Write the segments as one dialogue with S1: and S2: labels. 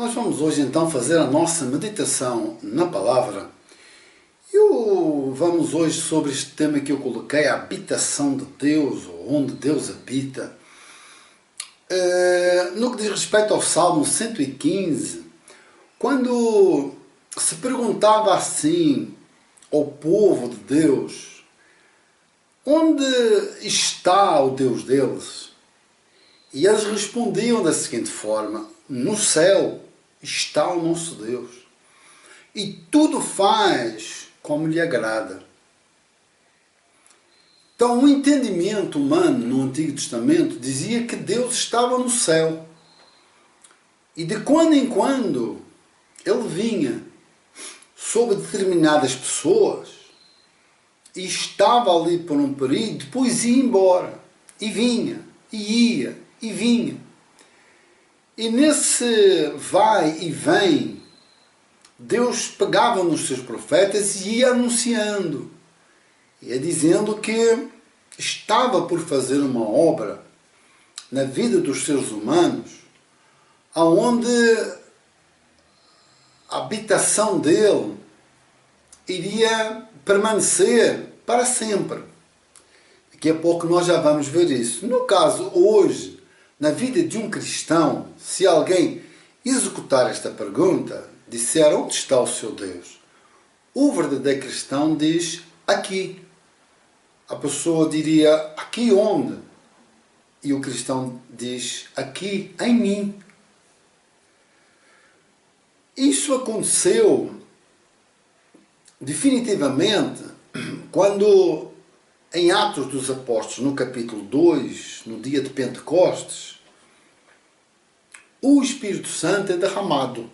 S1: Nós vamos hoje então fazer a nossa meditação na palavra. Vamos hoje sobre este tema que eu coloquei, a habitação de Deus, ou onde Deus habita. No que diz respeito ao Salmo 115, quando se perguntava assim ao povo de Deus, onde está o Deus deles? E eles respondiam da seguinte forma: no céu está o nosso Deus, e tudo faz como lhe agrada. Então, o entendimento humano no Antigo Testamento dizia que Deus estava no céu, e de quando em quando ele vinha sobre determinadas pessoas e estava ali por um período, depois ia embora, e vinha, e ia, e vinha. E nesse vai e vem, Deus pegava nos seus profetas e ia anunciando, ia dizendo que estava por fazer uma obra na vida dos seres humanos, aonde a habitação dele iria permanecer para sempre. Daqui a pouco nós já vamos ver isso. No caso, hoje, na vida de um cristão, se alguém executar esta pergunta, disser onde está o seu Deus, o verdadeiro cristão diz aqui. A pessoa diria aqui onde? E o cristão diz aqui em mim. Isso aconteceu definitivamente quando em Atos dos Apóstolos, no capítulo 2, no dia de Pentecostes, o Espírito Santo é derramado.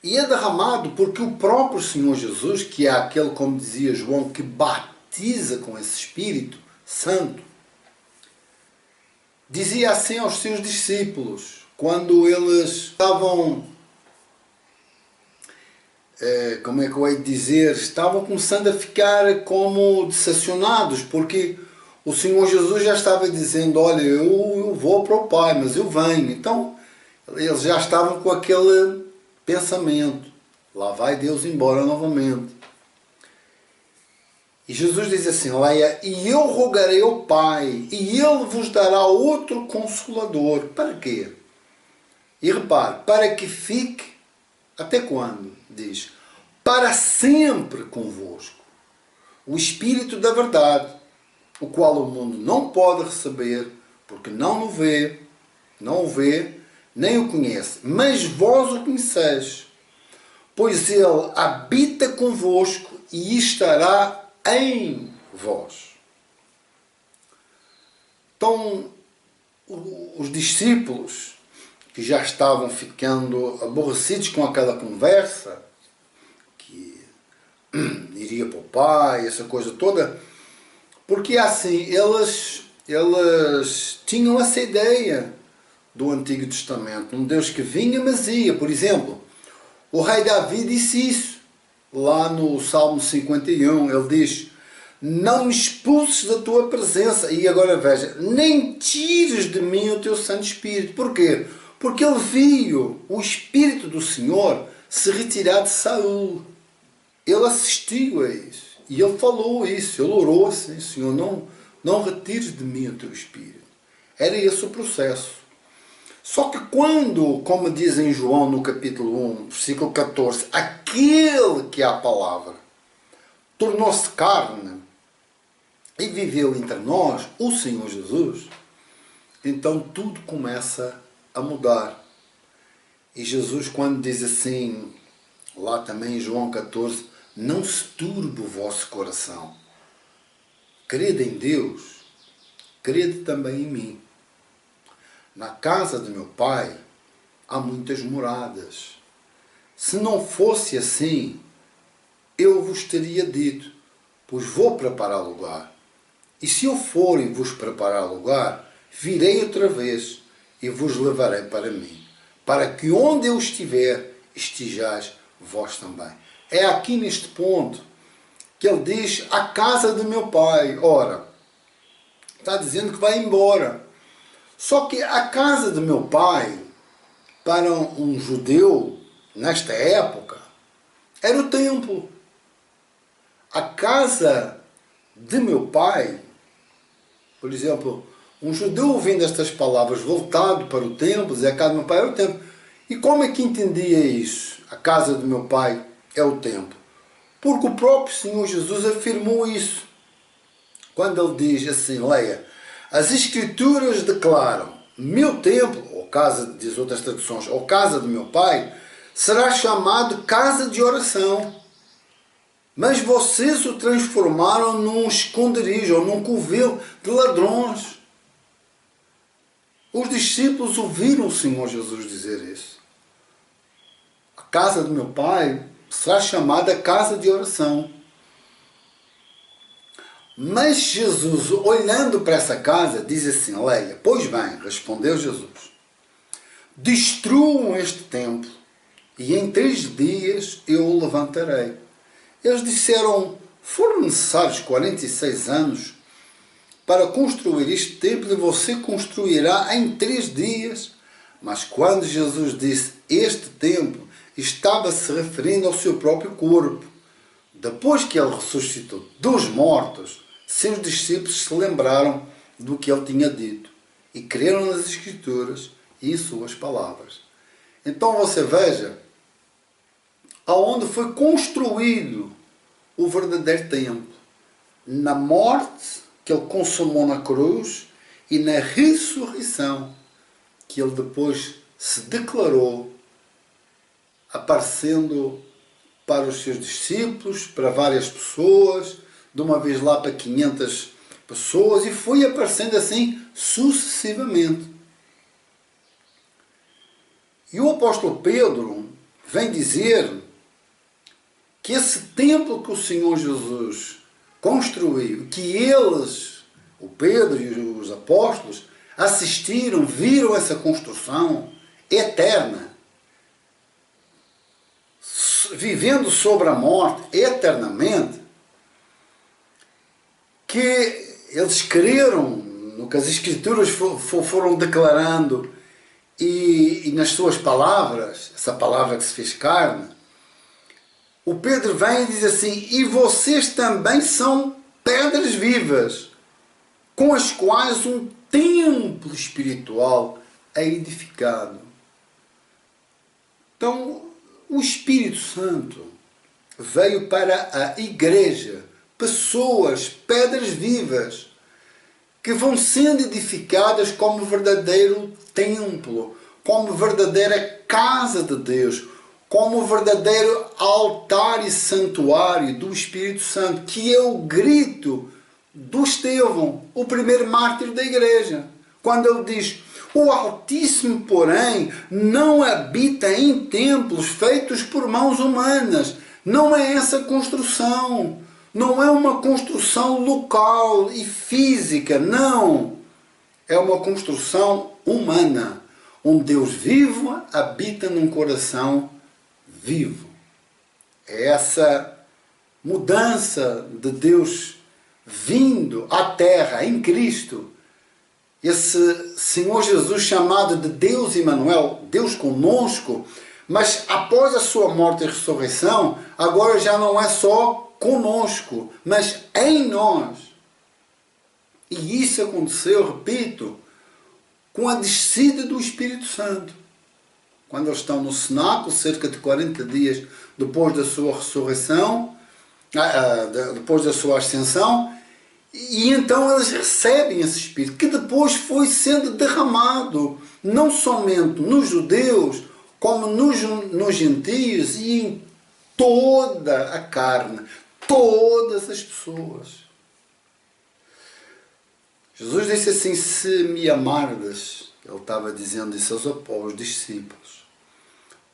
S1: E é derramado porque o próprio Senhor Jesus, que é aquele, como dizia João, que batiza com esse Espírito Santo, dizia assim aos seus discípulos, quando eles estavam, como é que eu hei de dizer, estavam começando a ficar como decepcionados, porque o Senhor Jesus já estava dizendo, olha, eu vou para o Pai, mas eu venho. Então, eles já estavam com aquele pensamento, lá vai Deus embora novamente. E Jesus diz assim, leia, e eu rogarei ao Pai, e Ele vos dará outro Consolador. Para quê? E repare, para que fique, até quando? Diz, para sempre convosco, o Espírito da verdade, o qual o mundo não pode receber, porque não o vê, nem o conhece, mas vós o conheceis, pois ele habita convosco e estará em vós. Então, os discípulos, que já estavam ficando aborrecidos com aquela conversa, que iria para o Pai, essa coisa toda, porque assim, eles tinham essa ideia do Antigo Testamento, um Deus que vinha, mas ia. Por exemplo, o rei Davi disse isso, lá no Salmo 51, ele diz, não me expulses da tua presença, e agora veja, nem tires de mim o teu Santo Espírito. Porquê? Porque ele viu o Espírito do Senhor se retirar de Saul. Ele assistiu a isso, e ele falou isso, ele orou assim, Senhor, não retires de mim o teu Espírito. Era esse o processo. Só que quando, como diz em João no capítulo 1, versículo 14, aquele que é a palavra tornou-se carne e viveu entre nós, o Senhor Jesus, então tudo começa a mudar. E Jesus, quando diz assim, lá também em João 14, não se turbe o vosso coração. Crede em Deus, crede também em mim. Na casa de meu Pai há muitas moradas. Se não fosse assim, eu vos teria dito, pois vou preparar lugar. E se eu for e vos preparar lugar, virei outra vez e vos levarei para mim, para que onde eu estiver, estejais vós também. É aqui neste ponto que ele diz, a casa de meu Pai. Ora, está dizendo que vai embora. Só que a casa de meu Pai para um judeu, nesta época, era o templo. A casa de meu pai, por exemplo, um judeu ouvindo estas palavras voltado para o templo, dizia: a casa do meu pai é o templo. E como é que entendia isso? A casa do meu pai é o templo. Porque o próprio Senhor Jesus afirmou isso. Quando ele diz assim, leia: as Escrituras declaram, meu templo, ou casa, diz outras traduções, ou casa do meu pai, será chamado casa de oração. Mas vocês o transformaram num esconderijo, ou num covil de ladrões. Os discípulos ouviram o Senhor Jesus dizer isso. A casa do meu pai será chamada casa de oração. Mas Jesus, olhando para essa casa, diz assim, leia: pois bem, respondeu Jesus, destruam este templo e em 3 dias eu o levantarei. Eles disseram: foram necessários 46 anos para construir este templo e você construirá em 3 dias. Mas quando Jesus disse este templo, estava se referindo ao seu próprio corpo. Depois que ele ressuscitou dos mortos, seus discípulos se lembraram do que ele tinha dito e creram nas Escrituras e em suas palavras. Então você veja aonde foi construído o verdadeiro templo: na morte que ele consumou na cruz e na ressurreição que ele depois se declarou, aparecendo para os seus discípulos, para várias pessoas, de uma vez lá para 500 pessoas, e foi aparecendo assim sucessivamente. E o apóstolo Pedro vem dizer que esse templo que o Senhor Jesus construiu, que eles, o Pedro e os apóstolos, assistiram, viram essa construção eterna, vivendo sobre a morte eternamente, que eles creram no que as Escrituras foram declarando e nas suas palavras, essa palavra que se fez carne. O Pedro vem e diz assim: e vocês também são pedras vivas, com as quais um templo espiritual é edificado. Então, o Espírito Santo veio para a igreja, pessoas, pedras vivas, que vão sendo edificadas como verdadeiro templo, como verdadeira casa de Deus, como verdadeiro altar e santuário do Espírito Santo, que é o grito do Estevão, o primeiro mártir da igreja, quando ele diz: o Altíssimo, porém, não habita em templos feitos por mãos humanas. Não é essa construção. Não é uma construção local e física, não. É uma construção humana. Um Deus vivo habita num coração vivo. É essa mudança de Deus vindo à terra em Cristo. Esse Senhor Jesus chamado de Deus Emmanuel, Deus conosco, mas após a sua morte e ressurreição, agora já não é só conosco, mas em nós. E isso aconteceu, repito, com a descida do Espírito Santo. Quando eles estão no cenáculo, cerca de 40 dias depois da sua ressurreição, depois da sua ascensão, e então eles recebem esse Espírito, que depois foi sendo derramado, não somente nos judeus, como nos gentios e em toda a carne, todas as pessoas. Jesus disse assim: se me amardes, ele estava dizendo isso aos discípulos,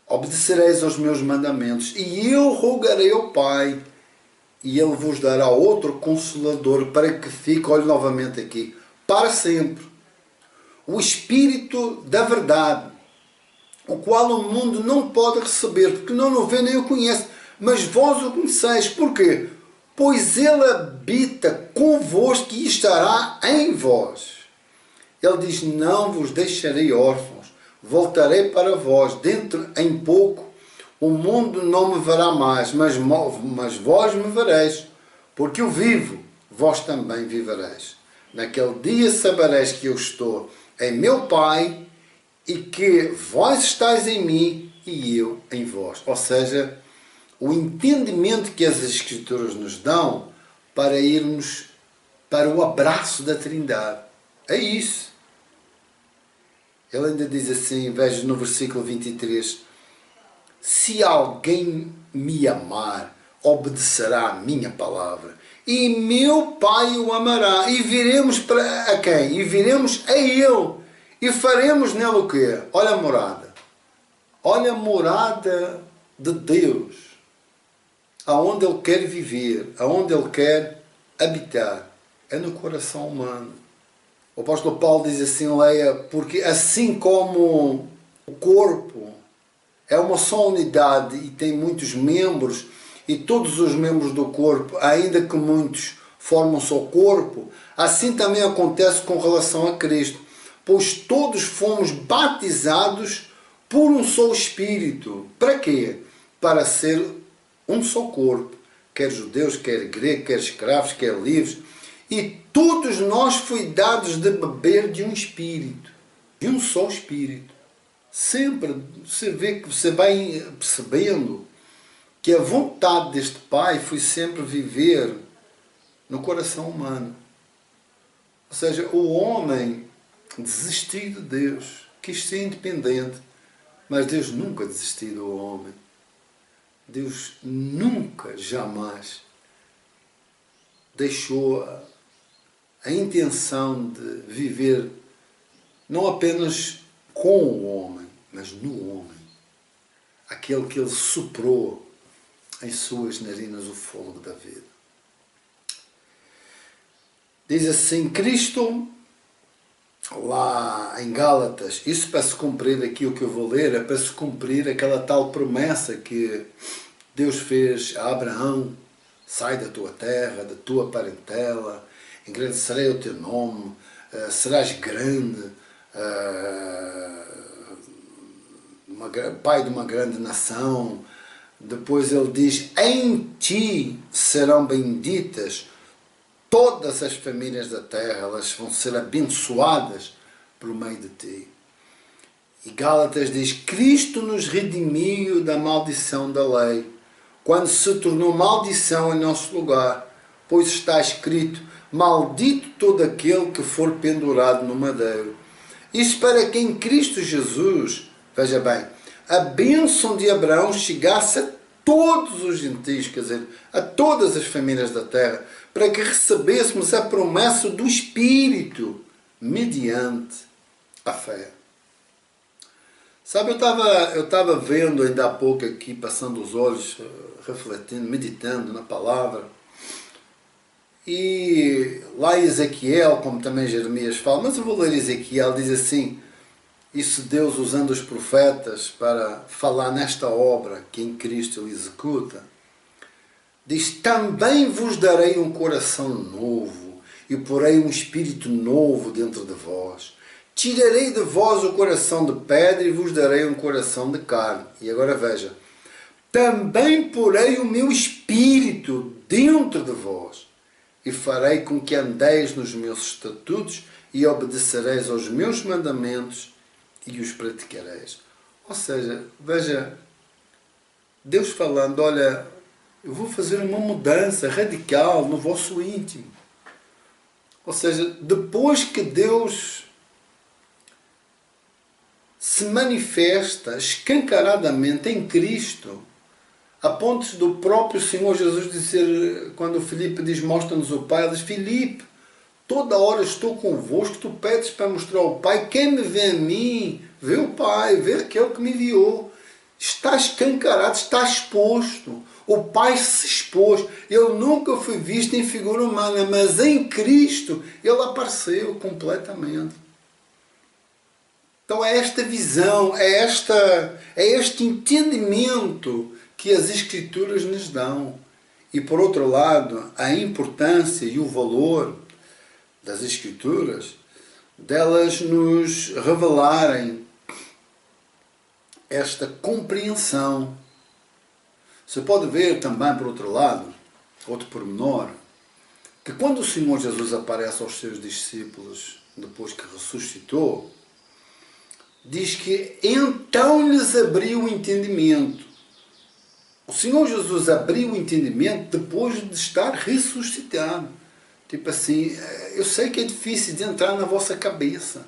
S1: obedecereis aos meus mandamentos, e eu rogarei ao Pai, e Ele vos dará outro Consolador, para que fique, olhe novamente aqui, para sempre, o Espírito da verdade, o qual o mundo não pode receber, porque não o vê nem o conhece, mas vós o conheceis. Porquê? Pois Ele habita convosco e estará em vós. Ele diz: não vos deixarei órfãos, voltarei para vós. Dentro em pouco o mundo não me verá mais, mas vós me vereis, porque eu vivo, vós também vivereis. Naquele dia sabereis que eu estou em meu Pai e que vós estáis em mim e eu em vós. Ou seja, o entendimento que as Escrituras nos dão para irmos para o abraço da Trindade. É isso. Ele ainda diz assim, veja no versículo 23, se alguém me amar, obedecerá a minha palavra, e meu Pai o amará, e viremos para a quem? E viremos a Ele, e faremos nele o quê? Olha a morada. Olha a morada de Deus, aonde Ele quer viver, aonde Ele quer habitar, é no coração humano. O apóstolo Paulo diz assim, leia, porque assim como o corpo é uma só unidade e tem muitos membros, e todos os membros do corpo, ainda que muitos, formam só corpo, assim também acontece com relação a Cristo, pois todos fomos batizados por um só Espírito. Para quê? Para ser um só corpo, quer judeus, quer gregos, quer escravos, quer livres, e todos nós foi dados de beber de um Espírito, de um só Espírito. Sempre você vai percebendo que a vontade deste Pai foi sempre viver no coração humano. Ou seja, o homem desistiu de Deus, quis ser independente, mas Deus nunca desistiu do homem. Deus nunca, jamais deixou a intenção de viver não apenas com o homem, mas no homem. Aquele que Ele soprou em suas narinas o fôlego da vida. Diz assim, Cristo, lá em Gálatas, isso para se cumprir aqui o que eu vou ler, é para se cumprir aquela tal promessa que Deus fez a Abraão, sai da tua terra, da tua parentela, engrandecerei o teu nome, serás grande, pai de uma grande nação. Depois ele diz, em ti serão benditas todas as famílias da terra, elas vão ser abençoadas por meio de ti. E Gálatas diz, Cristo nos redimiu da maldição da lei, quando se tornou maldição em nosso lugar, pois está escrito, maldito todo aquele que for pendurado no madeiro. Isso para que em Cristo Jesus, veja bem, a bênção de Abraão chegasse a todos os gentios, quer dizer, a todas as famílias da terra, para que recebêssemos a promessa do Espírito mediante a fé. Sabe, eu estava vendo ainda há pouco aqui, passando os olhos, refletindo, meditando na palavra, e lá em Ezequiel, como também Jeremias fala, mas eu vou ler Ezequiel, diz assim, isso Deus usando os profetas para falar nesta obra que em Cristo Ele executa, diz, também vos darei um coração novo e porei um espírito novo dentro de vós. Tirarei de vós o coração de pedra e vos darei um coração de carne. E agora veja, também porei o meu espírito dentro de vós e farei com que andeis nos meus estatutos e obedecereis aos meus mandamentos e os praticareis. Ou seja, veja, Deus falando, olha, eu vou fazer uma mudança radical no vosso íntimo. Ou seja, depois que Deus se manifesta escancaradamente em Cristo, a ponto do próprio Senhor Jesus dizer, quando Filipe diz, mostra-nos o Pai, ele diz, Filipe, toda hora estou convosco, tu pedes para mostrar o Pai, quem me vê a mim, vê o Pai, vê aquele que me enviou. Está escancarado, está exposto. O Pai se expôs. Ele nunca foi visto em figura humana, mas em Cristo Ele apareceu completamente. Então é esta visão, é este entendimento que as Escrituras nos dão. E por outro lado, a importância e o valor das Escrituras, delas nos revelarem esta compreensão. Você pode ver também, por outro lado, outro pormenor, que quando o Senhor Jesus aparece aos seus discípulos, depois que ressuscitou, diz que então lhes abriu o entendimento. O Senhor Jesus abriu o entendimento depois de estar ressuscitado. Tipo assim, eu sei que é difícil de entrar na vossa cabeça,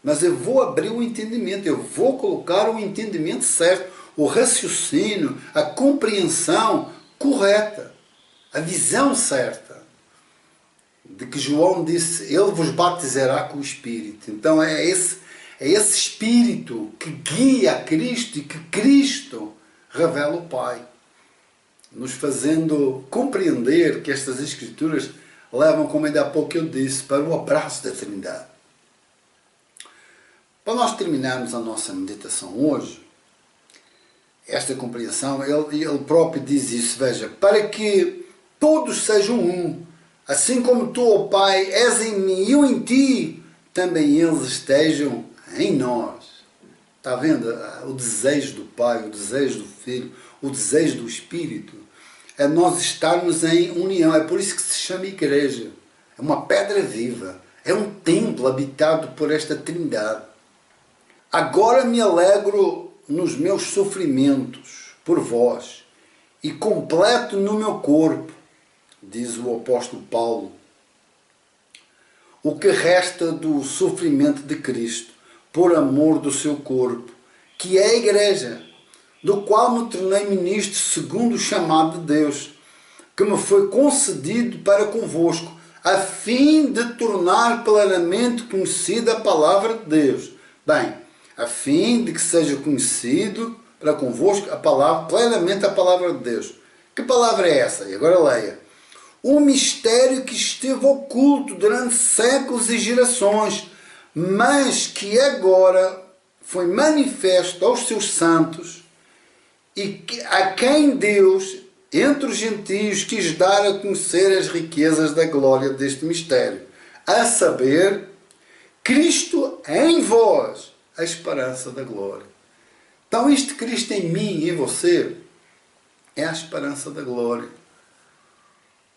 S1: mas eu vou abrir o entendimento, eu vou colocar o entendimento certo, o raciocínio, a compreensão correta, a visão certa. De que João disse, ele vos batizará com o Espírito. Então é esse Espírito que guia a Cristo e que Cristo revela o Pai, nos fazendo compreender que estas Escrituras levam, como ainda há pouco eu disse, para o abraço da Trindade. Para nós terminarmos a nossa meditação hoje, esta compreensão, ele próprio diz isso, veja, para que todos sejam um, assim como tu, ó Pai, és em mim e eu em ti, também eles estejam em nós. Está vendo o desejo do Pai, o desejo do Filho, o desejo do Espírito? É nós estarmos em união. É por isso que se chama igreja. É uma pedra viva. É um templo habitado por esta Trindade. Agora me alegro nos meus sofrimentos por vós e completo no meu corpo, diz o apóstolo Paulo, o que resta do sofrimento de Cristo, por amor do seu corpo, que é a igreja, do qual me tornei ministro segundo o chamado de Deus, que me foi concedido para convosco, a fim de tornar plenamente conhecida a palavra de Deus. Bem, a fim de que seja conhecido para convosco plenamente a palavra de Deus. Que palavra é essa? E agora leia. O mistério que esteve oculto durante séculos e gerações, mas que agora foi manifesto aos seus santos e a quem Deus, entre os gentios, quis dar a conhecer as riquezas da glória deste mistério, a saber, Cristo em vós, a esperança da glória. Então este Cristo em mim e em você é a esperança da glória.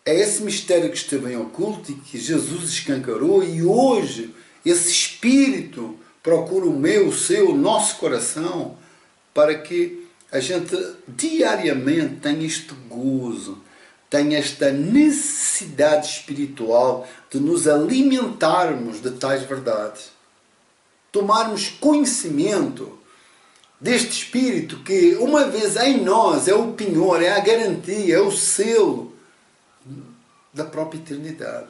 S1: É esse mistério que esteve em oculto e que Jesus escancarou, e hoje esse Espírito procura o meu, o seu, o nosso coração, para que a gente diariamente tenha este gozo, tenha esta necessidade espiritual de nos alimentarmos de tais verdades. Tomarmos conhecimento deste Espírito que, uma vez em nós, é o penhor, é a garantia, é o selo da própria eternidade.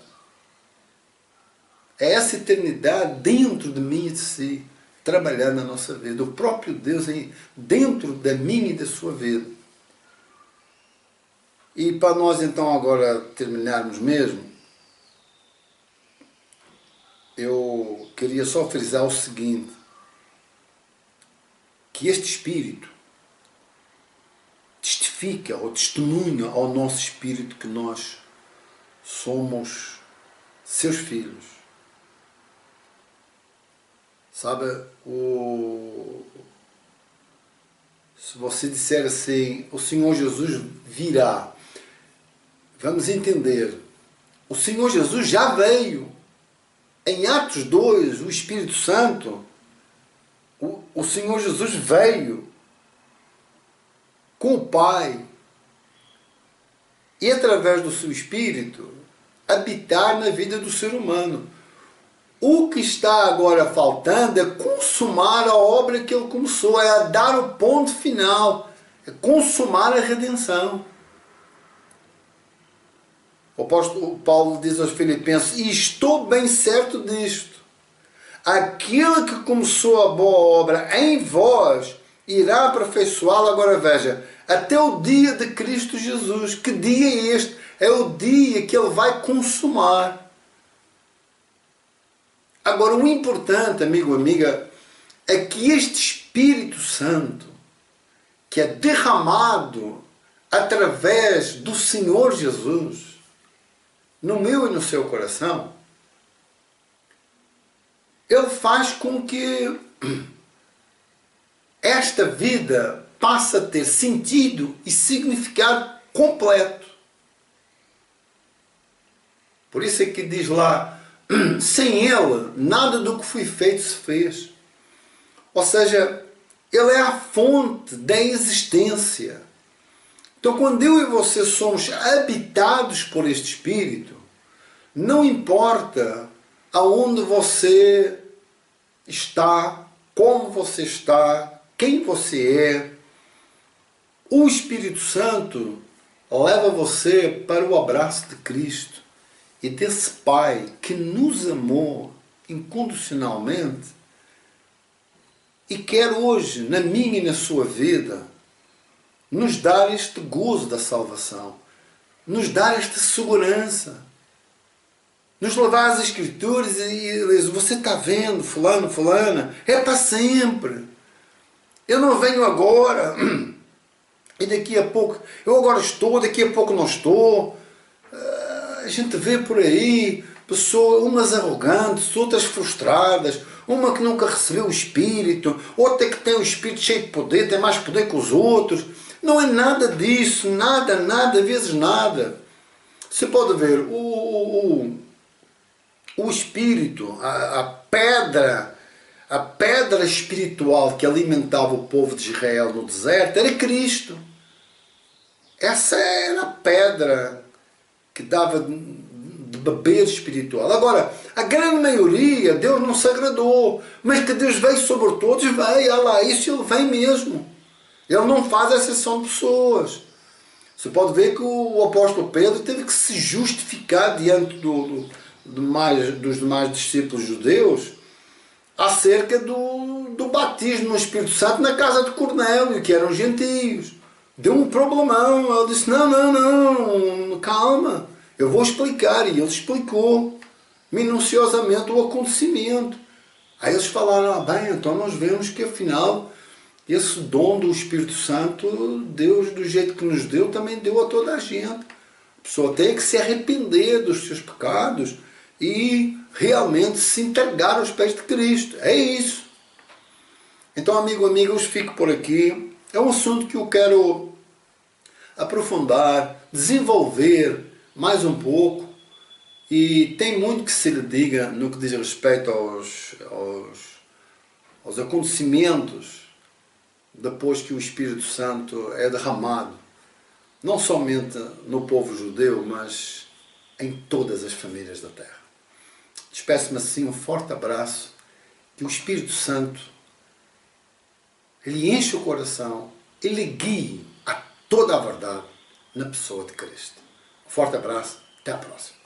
S1: É essa eternidade dentro de mim e de si, trabalhar na nossa vida. O próprio Deus dentro da minha e da sua vida. E para nós então agora terminarmos mesmo, eu queria só frisar o seguinte, que este Espírito testifica ou testemunha ao nosso espírito que nós somos seus filhos. Sabe, se você disser assim, o Senhor Jesus virá, vamos entender, o Senhor Jesus já veio. Em Atos 2, o Espírito Santo, o Senhor Jesus veio com o Pai e através do seu Espírito habitar na vida do ser humano. O que está agora faltando é consumar a obra que ele começou, é dar o ponto final, é consumar a redenção. O apóstolo Paulo diz aos Filipenses, e estou bem certo disto, aquele que começou a boa obra em vós, irá aperfeiçoá-la, agora veja, até o dia de Cristo Jesus. Que dia é este? É o dia que ele vai consumar. Agora, o importante, amigo, amiga, é que este Espírito Santo, que é derramado através do Senhor Jesus, no meu e no seu coração, ele faz com que esta vida passa a ter sentido e significado completo. Por isso é que diz lá, sem Ele, nada do que foi feito se fez. Ou seja, Ele é a fonte da existência. Então, quando eu e você somos habitados por este Espírito, não importa aonde você está, como você está, quem você é, o Espírito Santo leva você para o abraço de Cristo e desse Pai que nos amou incondicionalmente e quer hoje, na minha e na sua vida, nos dar este gozo da salvação, nos dar esta segurança, nos levar às Escrituras e diz, você está vendo, fulano, fulana, é para sempre. Eu não venho agora e daqui a pouco, eu agora estou, daqui a pouco não estou. A gente vê por aí pessoas, umas arrogantes, outras frustradas, uma que nunca recebeu o Espírito, outra que tem o Espírito cheio de poder, tem mais poder que os outros. Não é nada disso, nada, vezes nada. Você pode ver, o Espírito, a pedra espiritual que alimentava o povo de Israel no deserto era Cristo. Essa era a pedra que dava de beber espiritual. Agora, a grande maioria, Deus não se agradou, mas que Deus veio sobre todos, veio, olha lá, isso Ele vem mesmo. Ele não faz exceção de pessoas. Você pode ver que o apóstolo Pedro teve que se justificar diante dos demais discípulos judeus acerca do batismo no Espírito Santo na casa de Cornélio, que eram gentios. Deu um problemão. Ele disse, não, calma, eu vou explicar. E ele explicou minuciosamente o acontecimento. Aí eles falaram, bem, então nós vemos que afinal esse dom do Espírito Santo, Deus do jeito que nos deu, também deu a toda a gente. A pessoa tem que se arrepender dos seus pecados e realmente se entregar aos pés de Cristo. É isso. Então, amigo, amigas, fico por aqui. É um assunto que eu quero aprofundar, desenvolver mais um pouco. E tem muito que se lhe diga no que diz respeito aos acontecimentos depois que o Espírito Santo é derramado, não somente no povo judeu, mas em todas as famílias da terra. Despeço-me assim, um forte abraço, que o Espírito Santo lhe enche o coração e lhe guie a toda a verdade na pessoa de Cristo. Um forte abraço, até a próxima.